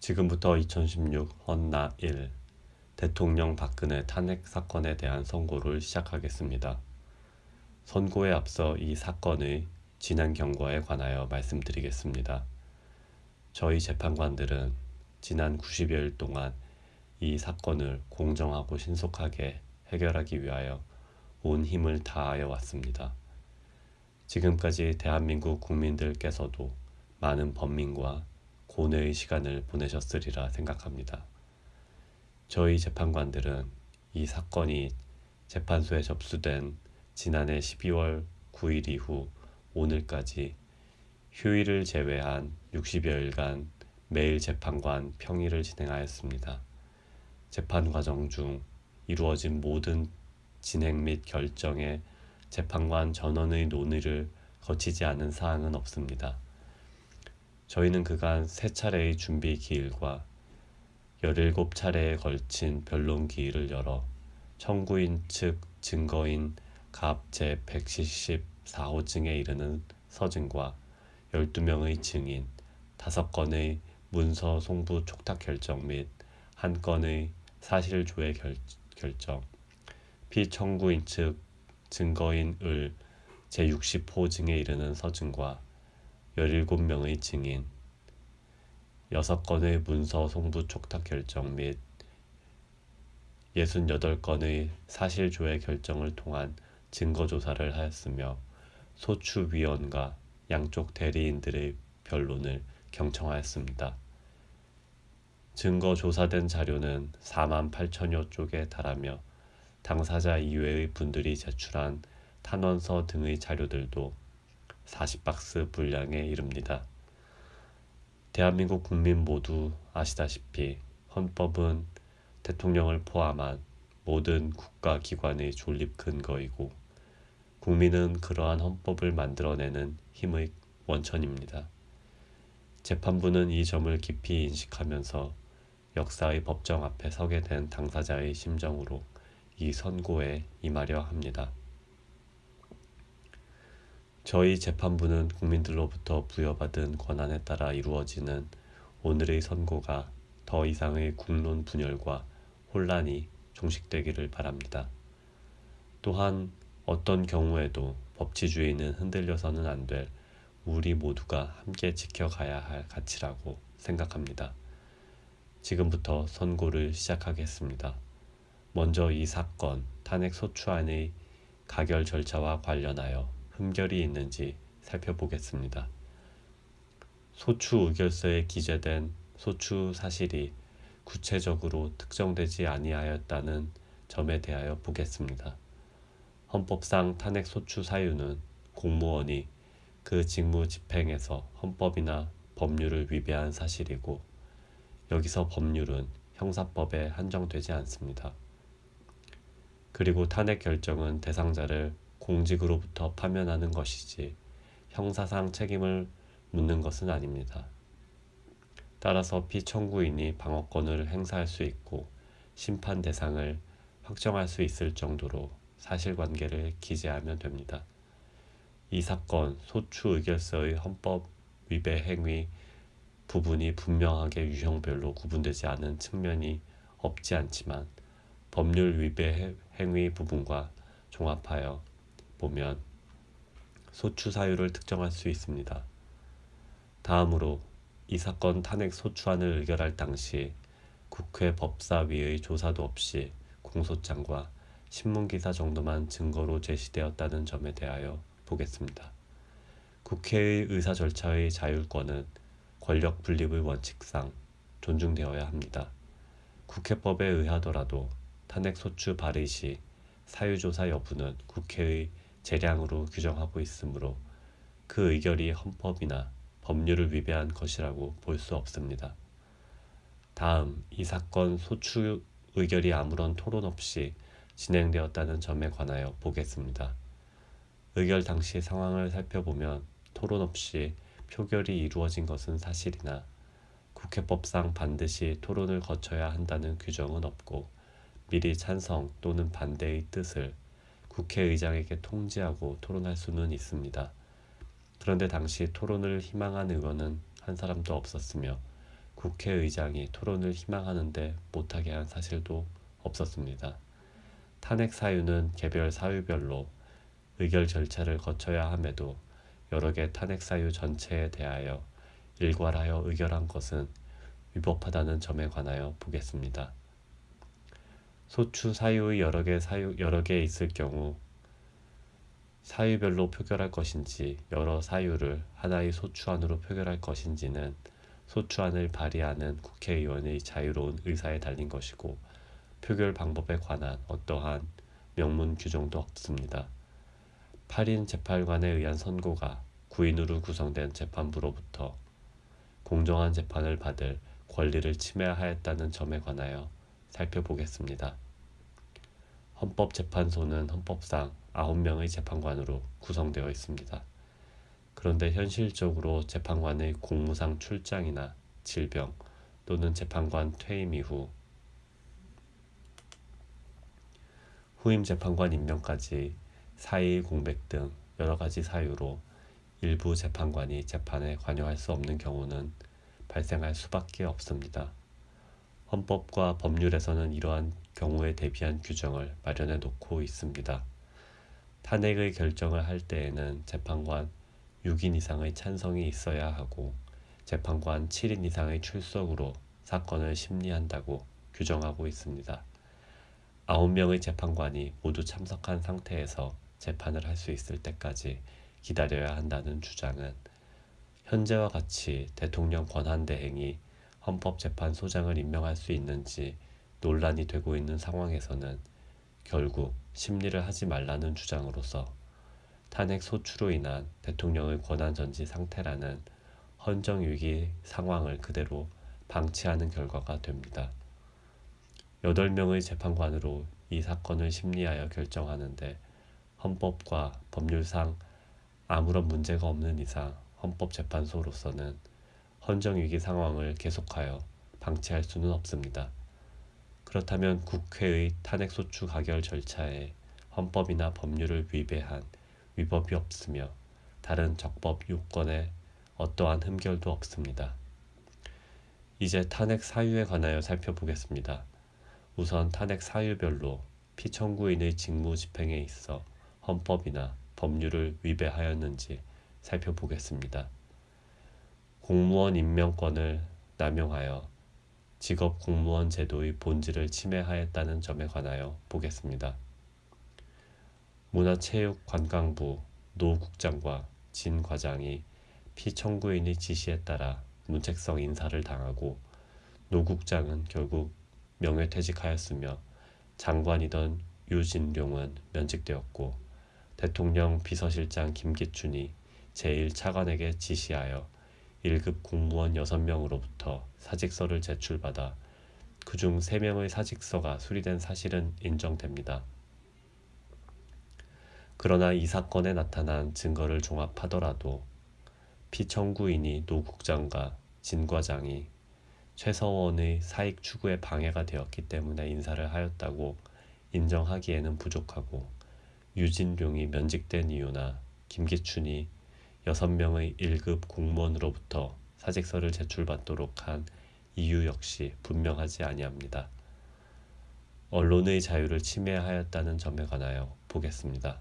지금부터 2016 헌나 1 대통령 박근혜 탄핵 사건에 대한 선고를 시작하겠습니다. 선고에 앞서 이 사건의 진행 경과에 관하여 말씀드리겠습니다. 저희 재판관들은 지난 90여일 동안 이 사건을 공정하고 신속하게 해결하기 위하여 온 힘을 다하여 왔습니다. 지금까지 대한민국 국민들께서도 많은 번민과 고뇌의 시간을 보내셨으리라 생각합니다. 저희 재판관들은 이 사건이 재판소에 접수된 지난해 12월 9일 이후 오늘까지 휴일을 제외한 60여일간 매일 재판관 평일을 진행하였습니다. 재판 과정 중 이루어진 모든 진행 및 결정에 재판관 전원의 논의를 거치지 않은 사항은 없습니다. 저희는 그간 3차례의 준비 기일과 17차례에 걸친 변론 기일을 열어 청구인 측 증거인 갑 제174호증에 이르는 서증과 12명의 증인, 5건의 문서 송부 촉탁 결정 및 1건의 사실조회 결정, 피청구인 측 증거인 을 제60호증에 이르는 서증과 17명의 증인, 6건의 문서 송부 촉탁 결정 및 68건의 사실조회 결정을 통한 증거조사를 하였으며 소추위원과 양쪽 대리인들의 변론을 경청하였습니다. 증거 조사된 자료는 4만 8천여 쪽에 달하며 당사자 이외의 분들이 제출한 탄원서 등의 자료들도 40박스 분량에 이릅니다. 대한민국 국민 모두 아시다시피 헌법은 대통령을 포함한 모든 국가기관의 존립 근거이고 국민은 그러한 헌법을 만들어내는 힘의 원천입니다. 재판부는 이 점을 깊이 인식하면서 역사의 법정 앞에 서게 된 당사자의 심정으로 이 선고에 임하려 합니다. 저희 재판부는 국민들로부터 부여받은 권한에 따라 이루어지는 오늘의 선고가 더 이상의 국론 분열과 혼란이 종식되기를 바랍니다. 또한 어떤 경우에도 법치주의는 흔들려서는 안 될 우리 모두가 함께 지켜가야 할 가치라고 생각합니다. 지금부터 선고를 시작하겠습니다. 먼저 이 사건 탄핵 소추안의 가결 절차와 관련하여 흠결이 있는지 살펴보겠습니다. 소추 의결서에 기재된 소추 사실이 구체적으로 특정되지 아니하였다는 점에 대하여 보겠습니다. 헌법상 탄핵 소추 사유는 공무원이 그 직무 집행에서 헌법이나 법률을 위배한 사실이고 여기서 법률은 형사법에 한정되지 않습니다. 그리고 탄핵 결정은 대상자를 공직으로부터 파면하는 것이지 형사상 책임을 묻는 것은 아닙니다. 따라서 피청구인이 방어권을 행사할 수 있고 심판 대상을 확정할 수 있을 정도로 사실관계를 기재하면 됩니다. 이 사건 소추 의결서의 헌법 위배 행위 부분이 분명하게 유형별로 구분되지 않은 측면이 없지 않지만 법률 위배 행위 부분과 종합하여 보면 소추 사유를 특정할 수 있습니다. 다음으로 이 사건 탄핵 소추안을 의결할 당시 국회 법사위의 조사도 없이 공소장과 신문기사 정도만 증거로 제시되었다는 점에 대하여 보겠습니다. 국회의 의사 절차의 자율권은 권력 분립의 원칙상 존중되어야 합니다. 국회법에 의하더라도 탄핵 소추 발의 시 사유조사 여부는 국회의 재량으로 규정하고 있으므로 그 의결이 헌법이나 법률을 위배한 것이라고 볼 수 없습니다. 다음, 이 사건 소추 의결이 아무런 토론 없이 진행되었다는 점에 관하여 보겠습니다. 의결 당시 상황을 살펴보면 토론 없이 표결이 이루어진 것은 사실이나 국회법상 반드시 토론을 거쳐야 한다는 규정은 없고 미리 찬성 또는 반대의 뜻을 국회의장에게 통지하고 토론할 수는 있습니다. 그런데 당시 토론을 희망한 의원은 한 사람도 없었으며 국회의장이 토론을 희망하는데 못하게 한 사실도 없었습니다. 탄핵 사유는 개별 사유별로 의결 절차를 거쳐야 함에도 여러 개 탄핵 사유 전체에 대하여 일괄하여 의결한 것은 위법하다는 점에 관하여 보겠습니다. 소추 사유의 여러 개 있을 경우 사유별로 표결할 것인지 여러 사유를 하나의 소추안으로 표결할 것인지는 소추안을 발의하는 국회의원의 자유로운 의사에 달린 것이고 표결 방법에 관한 어떠한 명문 규정도 없습니다. 8인 재판관에 의한 선고가 9인으로 구성된 재판부로부터 공정한 재판을 받을 권리를 침해하였다는 점에 관하여 살펴보겠습니다. 헌법재판소는 헌법상 9명의 재판관으로 구성되어 있습니다. 그런데 현실적으로 재판관의 공무상 출장이나 질병 또는 재판관 퇴임 이후 후임 재판관 임명까지 사의 공백 등 여러 가지 사유로 일부 재판관이 재판에 관여할 수 없는 경우는 발생할 수밖에 없습니다. 헌법과 법률에서는 이러한 경우에 대비한 규정을 마련해 놓고 있습니다. 탄핵의 결정을 할 때에는 재판관 6인 이상의 찬성이 있어야 하고 재판관 7인 이상의 출석으로 사건을 심리한다고 규정하고 있습니다. 9명의 재판관이 모두 참석한 상태에서 재판을 할 수 있을 때까지 기다려야 한다는 주장은 현재와 같이 대통령 권한대행이 헌법재판소장을 임명할 수 있는지 논란이 되고 있는 상황에서는 결국 심리를 하지 말라는 주장으로서 탄핵 소추로 인한 대통령의 권한전지 상태라는 헌정위기 상황을 그대로 방치하는 결과가 됩니다. 8명의 재판관으로 이 사건을 심리하여 결정하는데 헌법과 법률상 아무런 문제가 없는 이상 헌법재판소로서는 헌정위기 상황을 계속하여 방치할 수는 없습니다. 그렇다면 국회의 탄핵소추 가결 절차에 헌법이나 법률을 위배한 위법이 없으며 다른 적법 요건에 어떠한 흠결도 없습니다. 이제 탄핵 사유에 관하여 살펴보겠습니다. 우선 탄핵 사유별로 피청구인의 직무 집행에 있어 헌법이나 법률을 위배하였는지 살펴보겠습니다. 공무원 임명권을 남용하여 직업 공무원 제도의 본질을 침해하였다는 점에 관하여 보겠습니다. 문화체육관광부 노 국장과 진 과장이 피청구인의 지시에 따라 문책성 인사를 당하고 노 국장은 결국 명예퇴직하였으며 장관이던 유진룡은 면직되었고 대통령 비서실장 김기춘이 제1차관에게 지시하여 1급 공무원 6명으로부터 사직서를 제출받아 그중 3명의 사직서가 수리된 사실은 인정됩니다. 그러나 이 사건에 나타난 증거를 종합하더라도 피청구인이 노 국장과 진 과장이 최서원의 사익 추구에 방해가 되었기 때문에 인사를 하였다고 인정하기에는 부족하고 유진룡이 면직된 이유나 김기춘이 6명의 1급 공무원으로부터 사직서를 제출받도록 한 이유 역시 분명하지 아니합니다. 언론의 자유를 침해하였다는 점에 관하여 보겠습니다.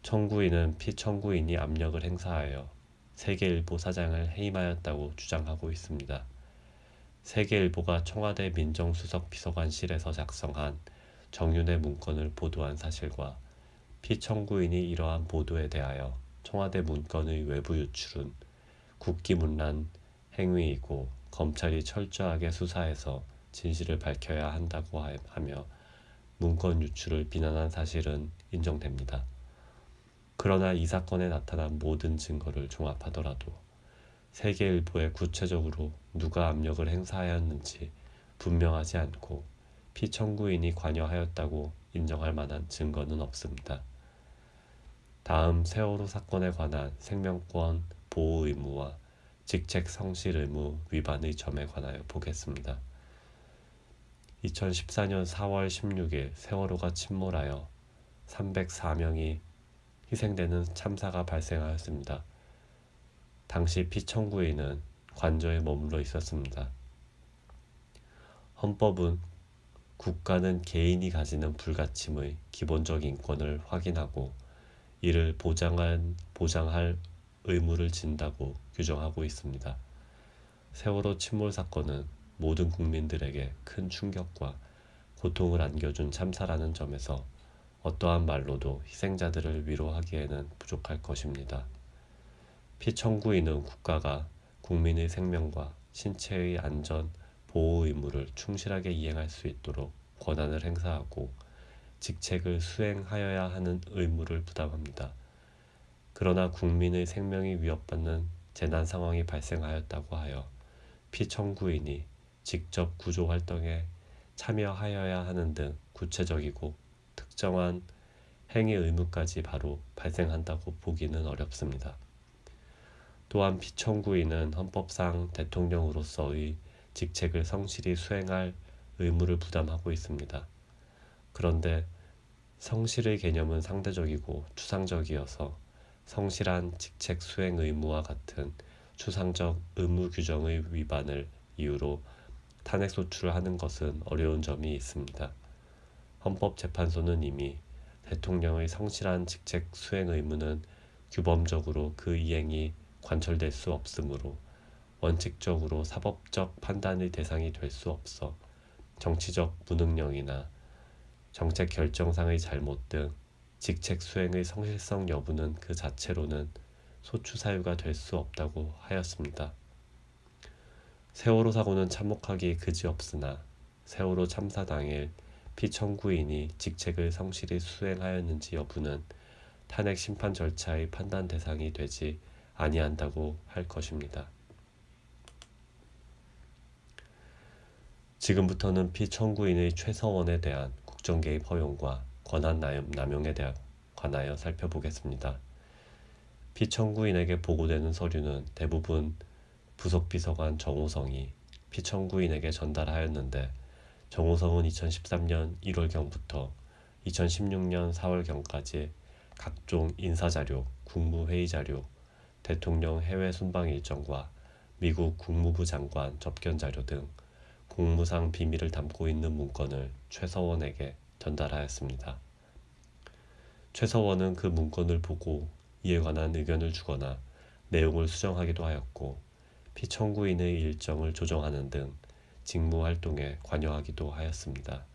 청구인은 피청구인이 압력을 행사하여 세계일보 사장을 해임하였다고 주장하고 있습니다. 세계일보가 청와대 민정수석 비서관실에서 작성한 정윤회 문건을 보도한 사실과 피청구인이 이러한 보도에 대하여 청와대 문건의 외부 유출은 국기문란 행위이고 검찰이 철저하게 수사해서 진실을 밝혀야 한다고 하며 문건 유출을 비난한 사실은 인정됩니다. 그러나 이 사건에 나타난 모든 증거를 종합하더라도 세계일보에 구체적으로 누가 압력을 행사하였는지 분명하지 않고 피청구인이 관여하였다고 인정할 만한 증거는 없습니다. 다음 세월호 사건에 관한 생명권 보호 의무와 직책 성실 의무 위반의 점에 관하여 보겠습니다. 2014년 4월 16일 세월호가 침몰하여 304명이 희생되는 참사가 발생하였습니다. 당시 피청구인은 관저에 머물러 있었습니다. 헌법은 국가는 개인이 가지는 불가침의 기본적 인권을 확인하고 이를 보장할 의무를 진다고 규정하고 있습니다. 세월호 침몰 사건은 모든 국민들에게 큰 충격과 고통을 안겨준 참사라는 점에서 어떠한 말로도 희생자들을 위로하기에는 부족할 것입니다. 피청구인은 국가가 국민의 생명과 신체의 안전 보호 의무를 충실하게 이행할 수 있도록 권한을 행사하고 직책을 수행하여야 하는 의무를 부담합니다. 그러나 국민의 생명이 위협받는 재난 상황이 발생하였다고 하여 피청구인이 직접 구조 활동에 참여하여야 하는 등 구체적이고 특정한 행위 의무까지 바로 발생한다고 보기는 어렵습니다. 또한 피청구인은 헌법상 대통령으로서의 직책을 성실히 수행할 의무를 부담하고 있습니다. 그런데 성실의 개념은 상대적이고 추상적이어서 성실한 직책 수행 의무와 같은 추상적 의무 규정의 위반을 이유로 탄핵 소추하는 것은 어려운 점이 있습니다. 헌법재판소는 이미 대통령의 성실한 직책 수행 의무는 규범적으로 그 이행이 관철될 수 없으므로 원칙적으로 사법적 판단의 대상이 될 수 없어 정치적 무능력이나 정책 결정상의 잘못 등 직책 수행의 성실성 여부는 그 자체로는 소추 사유가 될 수 없다고 하였습니다. 세월호 사고는 참혹하기 그지없으나 세월호 참사 당일 피청구인이 직책을 성실히 수행하였는지 여부는 탄핵 심판 절차의 판단 대상이 되지 아니한다고 할 것입니다. 지금부터는 피청구인의 최서원에 대한 국정개입 허용과 권한 남용에 관하여 살펴보겠습니다. 피청구인에게 보고되는 서류는 대부분 부속비서관 정호성이 피청구인에게 전달하였는데 정호성은 2013년 1월경부터 2016년 4월경까지 각종 인사자료, 국무회의자료, 대통령 해외 순방 일정과 미국 국무부 장관 접견 자료 등 공무상 비밀을 담고 있는 문건을 최서원에게 전달하였습니다. 최서원은 그 문건을 보고 이에 관한 의견을 주거나 내용을 수정하기도 하였고 피청구인의 일정을 조정하는 등 직무 활동에 관여하기도 하였습니다.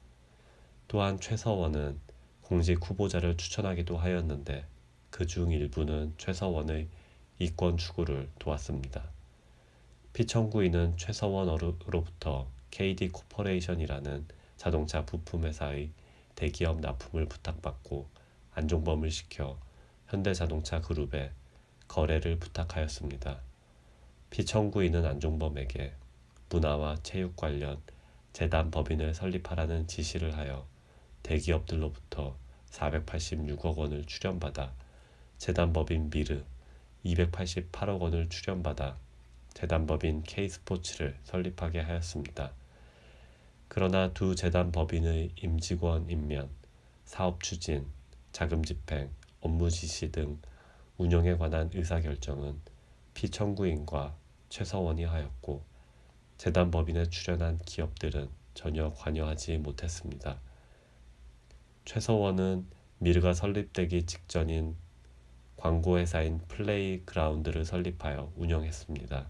또한 최서원은 공직 후보자를 추천하기도 하였는데 그중 일부는 최서원의 이권 추구를 도왔습니다. 피청구인은 최서원으로부터 KD 코퍼레이션이라는 자동차 부품 회사의 대기업 납품을 부탁받고 안종범을 시켜 현대자동차 그룹에 거래를 부탁하였습니다. 피청구인은 안종범에게 문화와 체육 관련 재단 법인을 설립하라는 지시를 하여 대기업들로부터 486억 원을 출연받아 재단 법인 미르 288억 원을 출연받아 재단 법인 K스포츠를 설립하게 하였습니다. 그러나 두 재단 법인의 임직원 임면, 사업 추진, 자금 집행, 업무 지시 등 운영에 관한 의사결정은 피청구인과 최서원이 하였고 재단 법인에 출연한 기업들은 전혀 관여하지 못했습니다. 최서원은 미르가 설립되기 직전인 광고회사인 플레이그라운드를 설립하여 운영했습니다.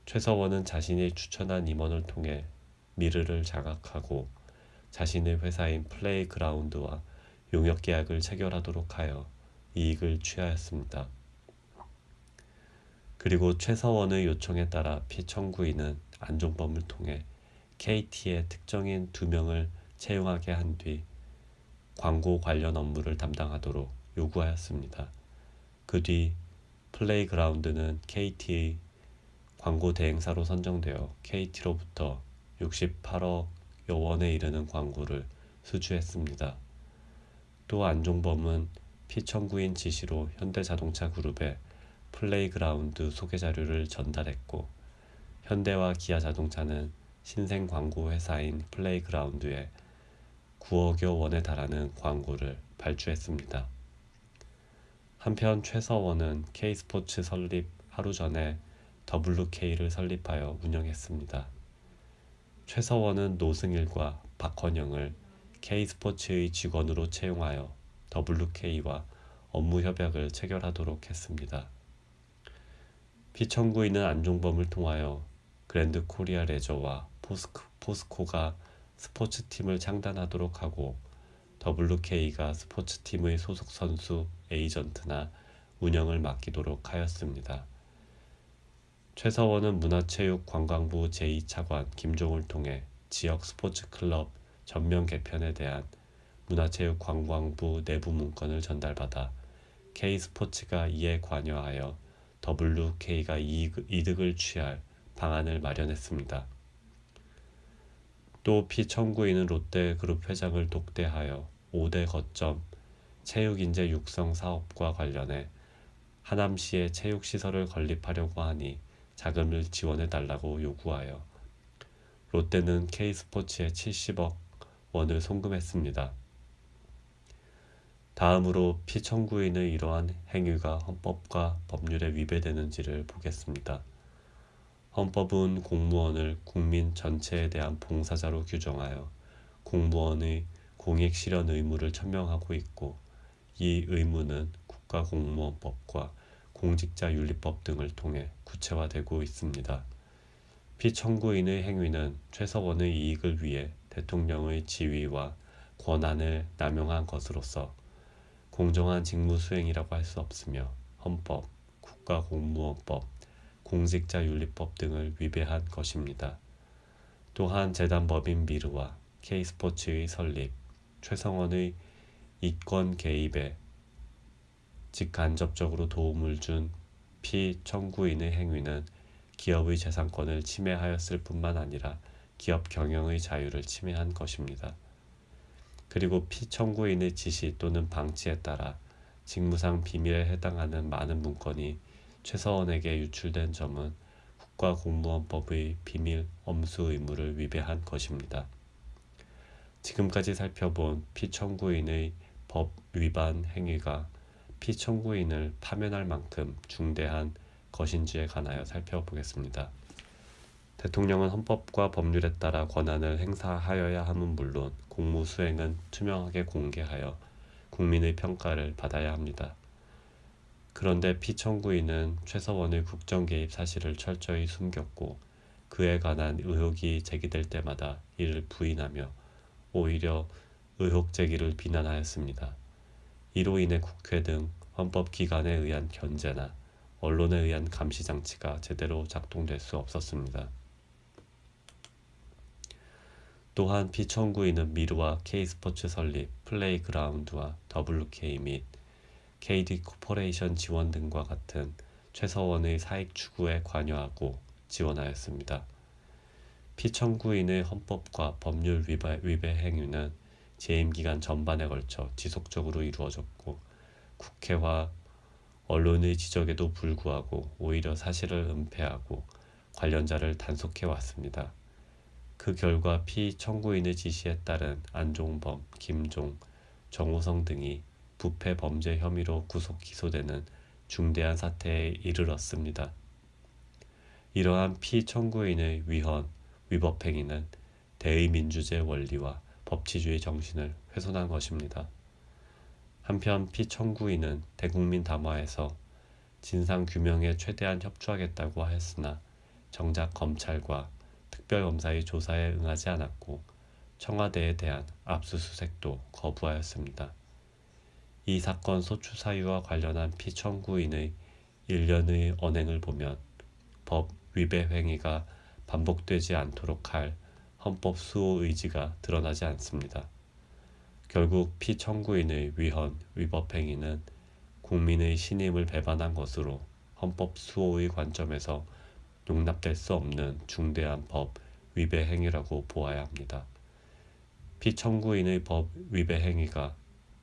최서원은 자신이 추천한 임원을 통해 미르를 장악하고 자신의 회사인 플레이그라운드와 용역계약을 체결하도록 하여 이익을 취하였습니다. 그리고 최서원의 요청에 따라 피청구인은 안종범을 통해 KT의 특정인 2명을 채용하게 한 뒤 광고 관련 업무를 담당하도록 요구하였습니다. 그 뒤 플레이그라운드는 KT의 광고 대행사로 선정되어 KT로부터 68억 원에 이르는 광고를 수주했습니다. 또 안종범은 피청구인 지시로 현대자동차 그룹에 플레이그라운드 소개 자료를 전달했고 현대와 기아자동차는 신생 광고 회사인 플레이그라운드에 9억여 원에 달하는 광고를 발주했습니다. 한편 최서원은 K스포츠 설립 하루 전에 WK를 설립하여 운영했습니다. 최서원은 노승일과 박헌영을 K스포츠의 직원으로 채용하여 WK와 업무 협약을 체결하도록 했습니다. 피청구인은 안종범을 통하여 그랜드 코리아 레저와 포스코가 스포츠팀을 창단하도록 하고 WK가 스포츠팀의 소속 선수, 에이전트나 운영을 맡기도록 하였습니다. 최서원은 문화체육관광부 제2차관 김종을 통해 지역 스포츠클럽 전면 개편에 대한 문화체육관광부 내부 문건을 전달받아 K스포츠가 이에 관여하여 WK가 이득을 취할 방안을 마련했습니다. 또 피청구인은 롯데그룹 회장을 독대하여 5대 거점 체육인재 육성 사업과 관련해 하남시에 체육시설을 건립하려고 하니 자금을 지원해달라고 요구하여 롯데는 K스포츠에 70억 원을 송금했습니다. 다음으로 피청구인의 이러한 행위가 헌법과 법률에 위배되는지를 보겠습니다. 헌법은 공무원을 국민 전체에 대한 봉사자로 규정하여 공무원의 공익실현 의무를 천명하고 있고 이 의무는 국가공무원법과 공직자윤리법 등을 통해 구체화되고 있습니다. 피청구인의 행위는 최서원의 이익을 위해 대통령의 지위와 권한을 남용한 것으로서 공정한 직무 수행이라고 할 수 없으며 헌법, 국가공무원법, 공직자윤리법 등을 위배한 것입니다. 또한 재단법인 미르와 K스포츠의 설립, 최서원의 이권 개입에 직간접적으로 도움을 준 피청구인의 행위는 기업의 재산권을 침해하였을 뿐만 아니라 기업 경영의 자유를 침해한 것입니다. 그리고 피청구인의 지시 또는 방치에 따라 직무상 비밀에 해당하는 많은 문건이 최서원에게 유출된 점은 국가공무원법의 비밀 엄수 의무를 위배한 것입니다. 지금까지 살펴본 피청구인의 법 위반 행위가 피청구인을 파면할 만큼 중대한 것인지에 관하여 살펴보겠습니다. 대통령은 헌법과 법률에 따라 권한을 행사하여야 함은 물론 공무 수행은 투명하게 공개하여 국민의 평가를 받아야 합니다. 그런데 피청구인은 최서원의 국정 개입 사실을 철저히 숨겼고 그에 관한 의혹이 제기될 때마다 이를 부인하며 오히려 의혹 제기를 비난하였습니다. 이로 인해 국회 등 헌법기관에 의한 견제나 언론에 의한 감시 장치가 제대로 작동될 수 없었습니다. 또한 피청구인은 미르와 K스포츠 설립, 플레이그라운드와 WK 및 KD 코퍼레이션 지원 등과 같은 최서원의 사익 추구에 관여하고 지원하였습니다. 피청구인의 헌법과 법률 위배 행위는 재임 기간 전반에 걸쳐 지속적으로 이루어졌고 국회와 언론의 지적에도 불구하고 오히려 사실을 은폐하고 관련자를 단속해 왔습니다. 그 결과 피청구인의 지시에 따른 안종범, 김종, 정호성 등이 부패 범죄 혐의로 구속 기소되는 중대한 사태에 이르렀습니다. 이러한 피청구인의 위헌, 위법 행위는 대의민주제 원리와 법치주의 정신을 훼손한 것입니다. 한편 피청구인은 대국민 담화에서 진상규명에 최대한 협조하겠다고 하였으나 정작 검찰과 특별검사의 조사에 응하지 않았고 청와대에 대한 압수수색도 거부하였습니다. 이 사건 소추 사유와 관련한 피청구인의 일련의 언행을 보면 법 위배 행위가 반복되지 않도록 할 헌법 수호 의지가 드러나지 않습니다. 결국 피청구인의 위헌, 위법 행위는 국민의 신임을 배반한 것으로 헌법 수호의 관점에서 용납될 수 없는 중대한 법 위배 행위라고 보아야 합니다. 피청구인의 법 위배 행위가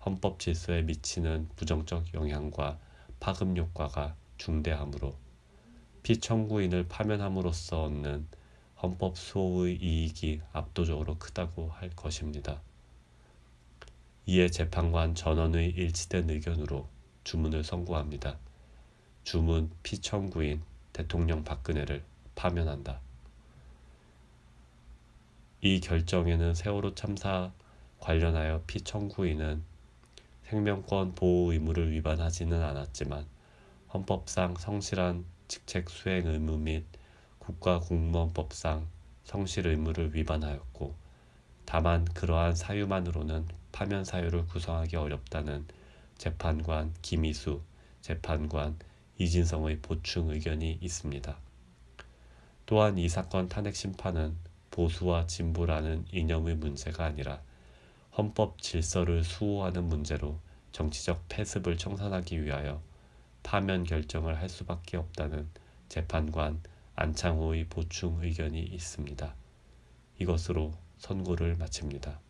헌법 질서에 미치는 부정적 영향과 파급 효과가 중대하므로 피청구인을 파면함으로써 얻는 헌법 수호의 이익이 압도적으로 크다고 할 것입니다. 이에 재판관 전원의 일치된 의견으로 주문을 선고합니다. 주문 피청구인 대통령 박근혜를 파면한다. 이 결정에는 세월호 참사 관련하여 피청구인은 생명권 보호 의무를 위반하지는 않았지만 헌법상 성실한 직책 수행 의무 및 국가공무원법상 성실 의무를 위반하였고, 다만 그러한 사유만으로는 파면 사유를 구성하기 어렵다는 재판관 김희수, 재판관 이진성의 보충 의견이 있습니다. 또한 이 사건 탄핵 심판은 보수와 진보라는 이념의 문제가 아니라 헌법 질서를 수호하는 문제로 정치적 패습을 청산하기 위하여 파면 결정을 할 수밖에 없다는 재판관 안창호의 보충 의견이 있습니다. 이것으로 선고를 마칩니다.